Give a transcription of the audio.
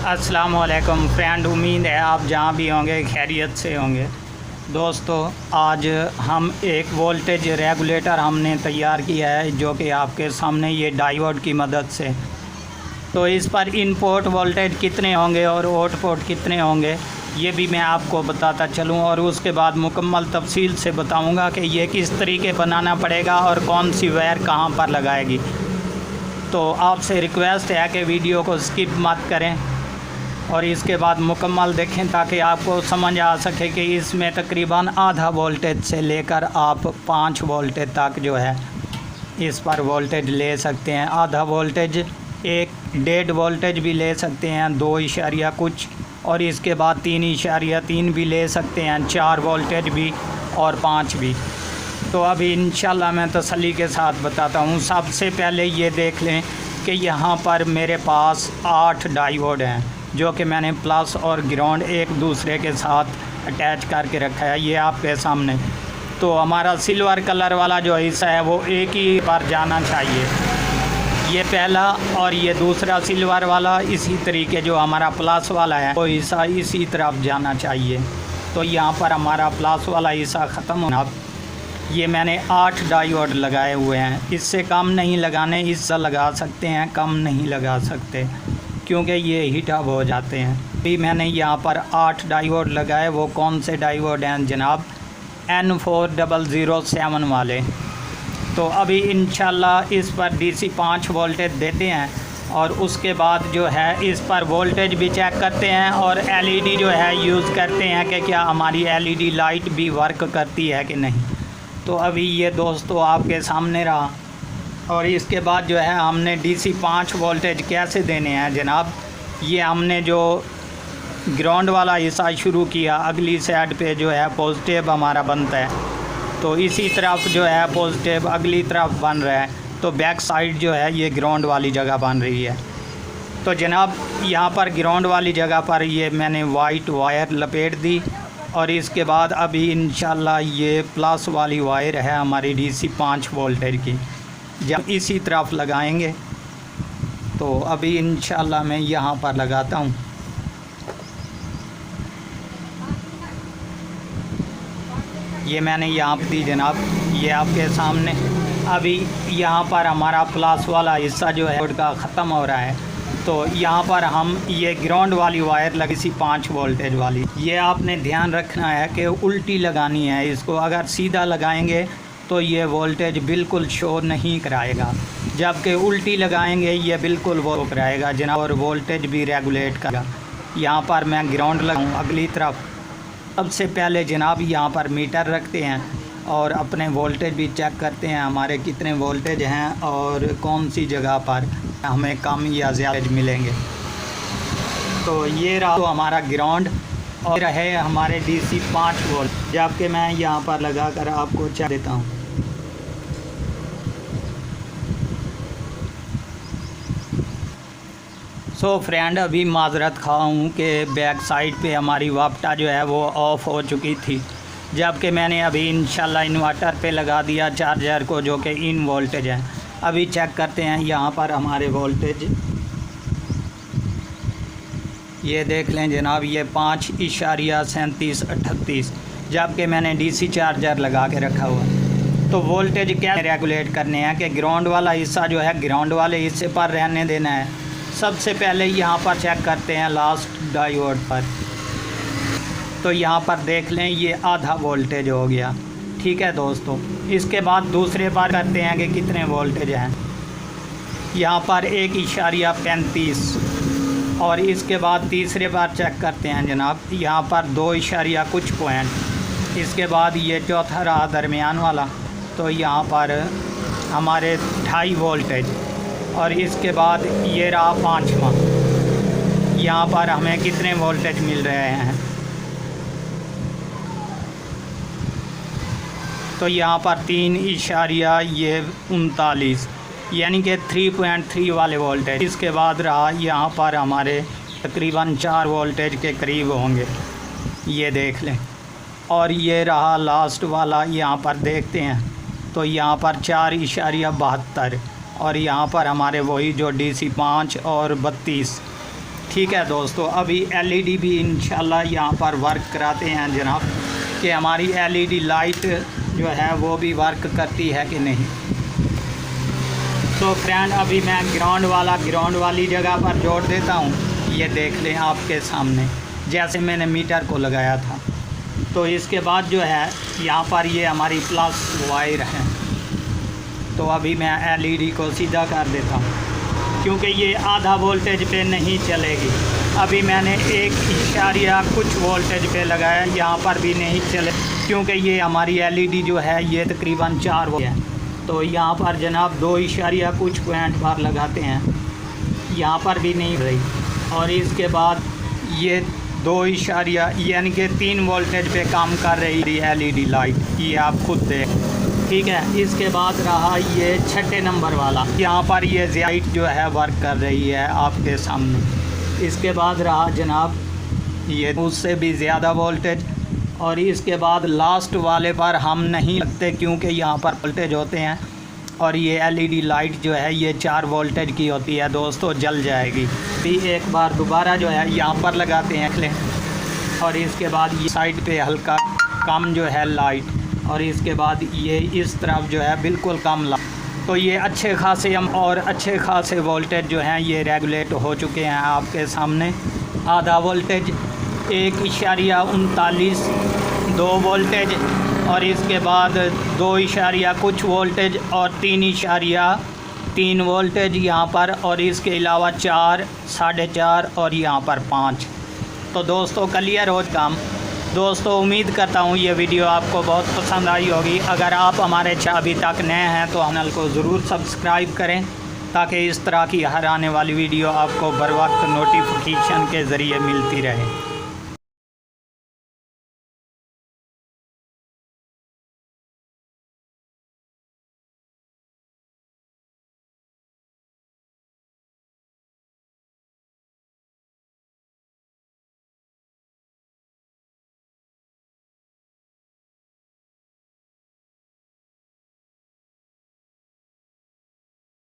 अस्सलाम वालेकुम फ्रेंड, उम्मीद है आप जहाँ भी होंगे खैरियत से होंगे। दोस्तों, आज हम एक वोल्टेज रेगुलेटर हमने तैयार किया है जो कि आपके सामने ये डायोड की मदद से। तो इस पर इनपुट वोल्टेज कितने होंगे और आउटपुट कितने होंगे ये भी मैं आपको बताता चलूँ, और उसके बाद मुकम्मल तफसील से बताऊँगा कि ये किस तरीके बनाना पड़ेगा और कौन सी वायर कहाँ पर लगाएगी। तो आपसे रिक्वेस्ट है कि वीडियो को स्किप मत करें और इसके बाद मुकम्मल देखें ताकि आपको समझ आ सके कि इसमें तकरीबन आधा वोल्टेज से लेकर आप 5 वोल्टेज तक जो है इस पर वोल्टेज ले सकते हैं। आधा वोल्टेज, 1.5 वोल्टेज भी ले सकते हैं, 2 इशारिया कुछ, और इसके बाद 3 इशारिया 3 भी ले सकते हैं, 4 वोल्टेज भी और 5 भी। तो अभी इंशाल्लाह मैं तसल्ली के साथ बताता हूँ। सबसे पहले ये देख लें कि यहाँ पर मेरे पास 8 डायोड हैं जो कि मैंने प्लस और ग्राउंड एक दूसरे के साथ अटैच करके रखा है, ये आपके सामने। तो हमारा सिल्वर कलर वाला जो हिस्सा है वो एक ही पर जाना चाहिए, ये पहला, और ये दूसरा सिल्वर वाला इसी तरीके जो हमारा प्लस वाला है वो हिस्सा इसी तरफ जाना चाहिए। तो यहाँ पर हमारा प्लस वाला हिस्सा ख़त्म होना। ये मैंने 8 डायोड लगाए हुए हैं, इससे कम नहीं लगाने, इससे लगा सकते हैं, कम नहीं लगा सकते क्योंकि ये हीट अप हो जाते हैं। अभी मैंने यहाँ पर 8 डायोड लगाए। वो कौन से डायोड हैं जनाब? N4007 वाले। तो अभी इंशाल्लाह इस पर DC 5 वोल्टेज देते हैं और उसके बाद जो है इस पर वोल्टेज भी चेक करते हैं और LED जो है यूज़ करते हैं कि क्या हमारी LED लाइट भी वर्क करती है कि नहीं। तो अभी ये दोस्तों आपके सामने रहा, और इसके बाद जो है हमने DC 5 वोल्टेज कैसे देने हैं जनाब। ये हमने जो ग्राउंड वाला हिस्सा शुरू किया, अगली साइड पे जो है पॉजिटिव हमारा बनता है, तो इसी तरफ जो है पॉजिटिव अगली तरफ बन रहा है, तो बैक साइड जो है ये ग्राउंड वाली जगह बन रही है। तो जनाब यहाँ पर ग्राउंड वाली जगह पर ये मैंने वाइट वायर लपेट दी, और इसके बाद अभी इंशाल्लाह ये प्लस वाली वायर है हमारी DC 5 वोल्टेज की, जब इसी तरफ लगाएंगे। तो अभी इंशाल्लाह मैं यहाँ पर लगाता हूँ। ये मैंने यहाँ पर दी जनाब, ये आपके सामने। अभी यहाँ पर हमारा प्लस वाला हिस्सा जो है का ख़त्म हो रहा है, तो यहाँ पर हम ये ग्राउंड वाली वायर लगी सी 5 वोल्टेज वाली, ये आपने ध्यान रखना है कि उल्टी लगानी है इसको। अगर सीधा लगाएंगे तो ये वोल्टेज बिल्कुल शो नहीं कराएगा, जबकि उल्टी लगाएंगे ये बिल्कुल वो कराएगा जनाब, और वोल्टेज भी रेगुलेट करेगा। यहाँ पर मैं ग्राउंड लगाऊँ अगली तरफ। सबसे पहले जनाब यहाँ पर मीटर रखते हैं और अपने वोल्टेज भी चेक करते हैं हमारे कितने वोल्टेज हैं और कौन सी जगह पर हमें कम या ज़्यादा मिलेंगे। तो ये रहा तो हमारा ग्राउंड, और रहे हमारे DC 5 वोल्ट, जबकि मैं यहाँ पर लगा कर आपको चेक देता हूँ। सो फ्रेंड, अभी माजरत खा हूँ कि बैक साइड पे हमारी वापटा जो है वो ऑफ़ हो चुकी थी, जबकि मैंने अभी इंशाल्लाह इन्वर्टर पे लगा दिया चार्जर को जो कि इन वोल्टेज है। अभी चेक करते हैं यहाँ पर हमारे वोल्टेज, ये देख लें जनाब, ये 5.3738, जबकि मैंने DC चार्जर लगा के रखा हुआ। तो वोल्टेज क्या रेगुलेट करने हैं कि ग्राउंड वाला हिस्सा जो है ग्राउंड वाले हिस्से पर रहने देना है। सबसे पहले यहाँ पर चेक करते हैं लास्ट डायोड पर, तो यहाँ पर देख लें ये आधा वोल्टेज हो गया, ठीक है दोस्तों। इसके बाद दूसरे पर करते हैं कि कितने वोल्टेज हैं। यहाँ पर 1.35, और इसके बाद तीसरे बार चेक करते हैं जनाब, यहाँ पर 2 इशारिया कुछ पॉइंट। इसके बाद ये चौथा रहा दरमियान वाला, तो यहाँ पर हमारे 2.5 वोल्टेज, और इसके बाद ये रहा 5वां, यहाँ पर हमें कितने वोल्टेज मिल रहे हैं। तो यहाँ पर 3.39 यानी कि 3.3 वाले वोल्टेज। इसके बाद रहा यहाँ पर हमारे तकरीबन 4 वोल्टेज के करीब होंगे, ये देख लें। और ये रहा लास्ट वाला, यहाँ पर देखते हैं तो यहाँ पर 4.72, और यहाँ पर हमारे वही जो DC 5 और 32 ठीक है दोस्तों, अभी एलईडी भी इंशाल्लाह यहाँ पर वर्क कराते हैं जनाब कि हमारी एलईडी लाइट जो है वो भी वर्क करती है कि नहीं। तो फ्रेंड अभी मैं ग्राउंड वाली जगह पर जोड़ देता हूँ। ये देख लें आपके सामने जैसे मैंने मीटर को लगाया था। तो इसके बाद जो है यहाँ पर ये हमारी प्लस वायर है। तो अभी मैं एलईडी को सीधा कर देता हूँ क्योंकि ये आधा वोल्टेज पे नहीं चलेगी। अभी मैंने 1 कुछ वोल्टेज पे लगाया, यहाँ पर भी नहीं चले क्योंकि ये हमारी एलईडी जो है ये तकरीबन 4 वोल्ट है। तो यहाँ पर जनाब 2 कुछ पॉइंट पर लगाते हैं, यहाँ पर भी नहीं रही। और इसके बाद ये 2 यानी कि 3 वोल्टेज पे काम कर रही एलईडी लाइट, ये आप खुद देख। ठीक है, इसके बाद रहा ये 6 नंबर वाला, यहाँ पर ये लाइट जो है वर्क कर रही है आपके सामने। इसके बाद रहा जनाब ये उससे भी ज़्यादा वोल्टेज। और इसके बाद लास्ट वाले पर हम नहीं लगते क्योंकि यहाँ पर वोल्टेज होते हैं और ये एलईडी लाइट जो है ये 4 वोल्टेज की होती है दोस्तों, जल जाएगी। भी एक बार दोबारा जो है यहाँ पर लगाते हैं लें। और इसके बाद ये साइड पे हल्का कम जो है लाइट, और इसके बाद ये इस तरफ जो है बिल्कुल कम लाइट। तो ये अच्छे खासे वोल्टेज जो हैं ये रेगुलेट हो चुके हैं आपके सामने। आधा वोल्टेज, 1.39 2 वोल्टेज, और इसके बाद 2 कुछ वोल्टेज और 3 वोल्टेज यहाँ पर, और इसके अलावा 4, 4.5 और यहाँ पर 5। तो दोस्तों क्लियर हो काम। दोस्तों उम्मीद करता हूँ ये वीडियो आपको बहुत पसंद आई होगी। अगर आप हमारे चैनल अभी तक नए हैं तो चैनल को ज़रूर सब्सक्राइब करें ताकि इस तरह की हर आने वाली वीडियो आपको बर वक्त नोटिफिकेशन के ज़रिए मिलती रहे।